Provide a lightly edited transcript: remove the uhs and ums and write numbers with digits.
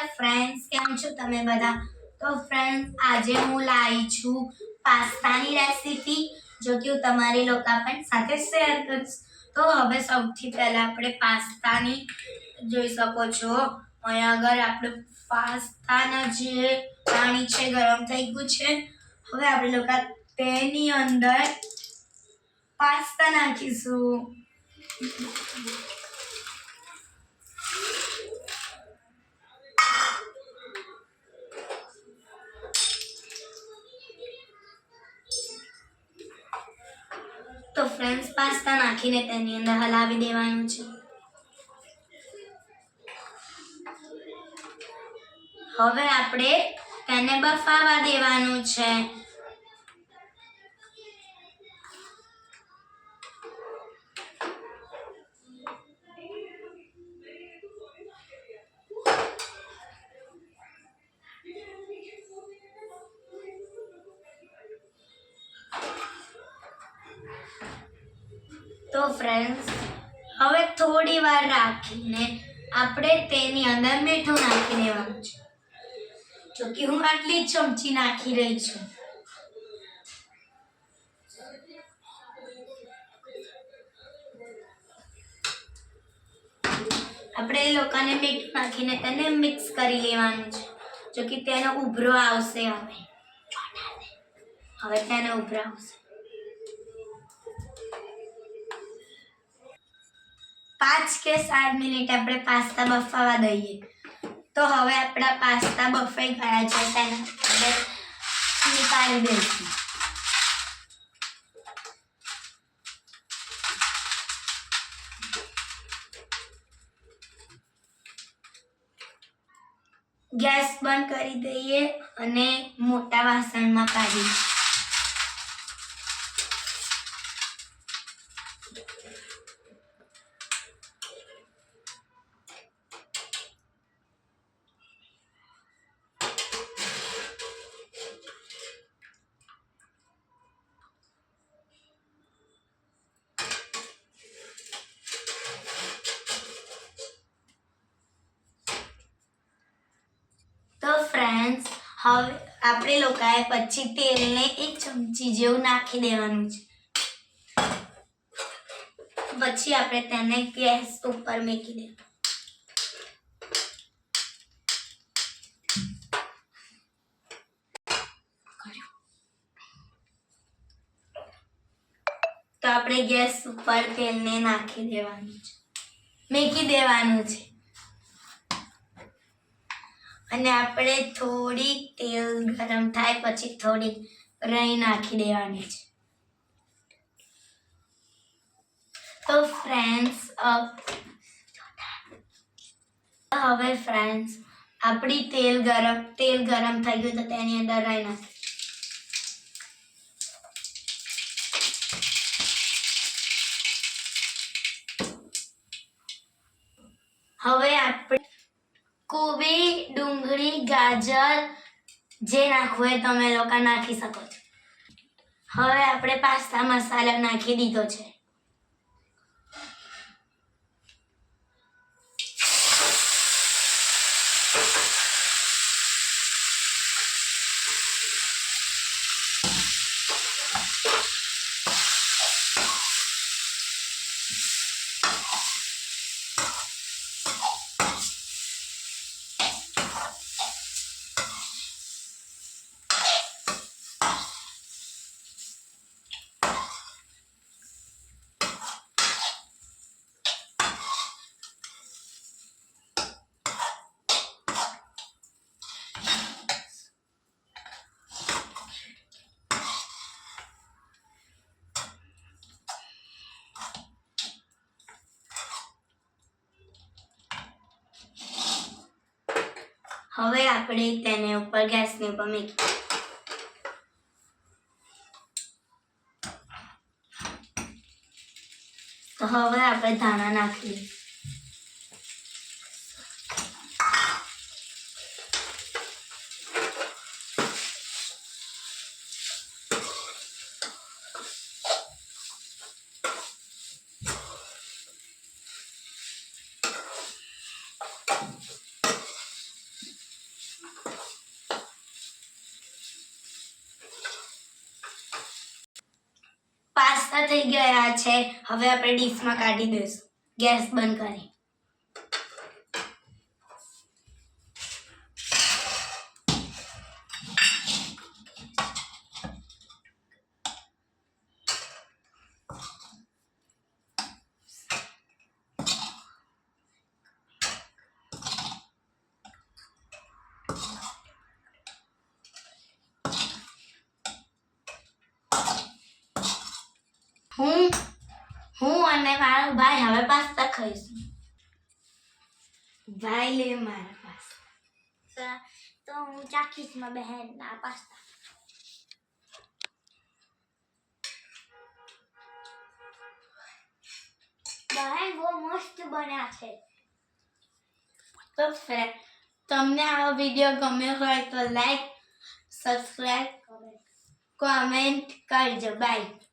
Hello friends, કેમ છો તમે બધા? તો ફ્રેન્ડ્સ, આજે હું લાવી છું પાસ્તાની રેસીપી, જો કે હું તમારી લોકો પણ સાથે શેર કરીશ. તો હવે સૌથી પહેલા આપણે પાસ્તાની જોઈ શકો છો અહીંયા આગળ આપણે પાસ્તાના જે પાણી છે ગરમ થઈ ગયું છે. હવે આપણે લોકો તેની અંદર પાસ્તા નાખીશું. તો ફ્રેન્ડ્સ, પાસ્તા નાખીને તેની અંદર હલાવી દેવાનું છે. હવે આપણે તેને બફાવા દેવાનું છે. તો ફ્રેન્ડ્સ, હવે થોડી વાર રાખીને આપણે તેની અંદર મીઠું નાખી દેવાનું છે. જો કે હું આટલી ચમચી નાખી રહી છું. આપણે એ લોકોને મીઠું નાખીને તેને મિક્સ કરી લેવાનું છે. જો કે તેનો ઉભરો આવશે. હવે તેનો ઉભરો આવશે. 5 કે 7 મિનિટ આપણે પાસ્તા બફાવા દઈએ. તો હવે આપણા પાસ્તા બફાઈ ગયા છે, તેને આપણે નીકાળી દઈશું. ગેસ બંધ કરી દઈએ અને મોટા વાસણમાં કાઢીએ. તો ફ્રેન્ડ્સ, હવે આપણે લોકોએ પછી તેલને 1 ચમચી જેવું નાખી દેવાનું છે. પછી આપણે તેને ગેસ ઉપર મૂકી દેવાનું. તો આપણે ગેસ ઉપર તેલને નાખી દેવાનું છે, મૂકી દેવાનું છે. અને આપણે થોડી તેલ ગરમ થાય પછી થોડી રાઈ નાખી દેવાની છે. તો ફ્રેન્ડ્સ, હવે ફ્રેન્ડ્સ, આપણી તેલ ગરમ થઈ ગયું તો તેની અંદર રાઈ નાખી. હવે આપણે કોબી, ડુંગળી, ગાજર જે નાખવું હોય તમે લોકો નાખી શકો છો. હવે આપણે પાસ્તા મસાલો નાખી દીધો છે. હવે આપણે તેને ઉપર ગેસની ઉપર મૂકી. તો હવે આપણે ધાણા નાખીએ. થઈ ગયા છે. હવે આપણે ડીશમાં કાઢી દઈશું. ગેસ બંધ કરી. હું અને મારો ભાઈ હવે પાસ્તા ખાઈશું. ભાઈ લે મારા પાસ્તા. તો હું ચાખીશ માં બહેન ના પાસ્તા. બહેન બહુ મસ્ત બન્યા છે. તો તમને આ વિડીયો ગમ્યો હોય તો લાઈક, સબસ્ક્રાઇબ, કોમેન્ટ કરજો. બાય.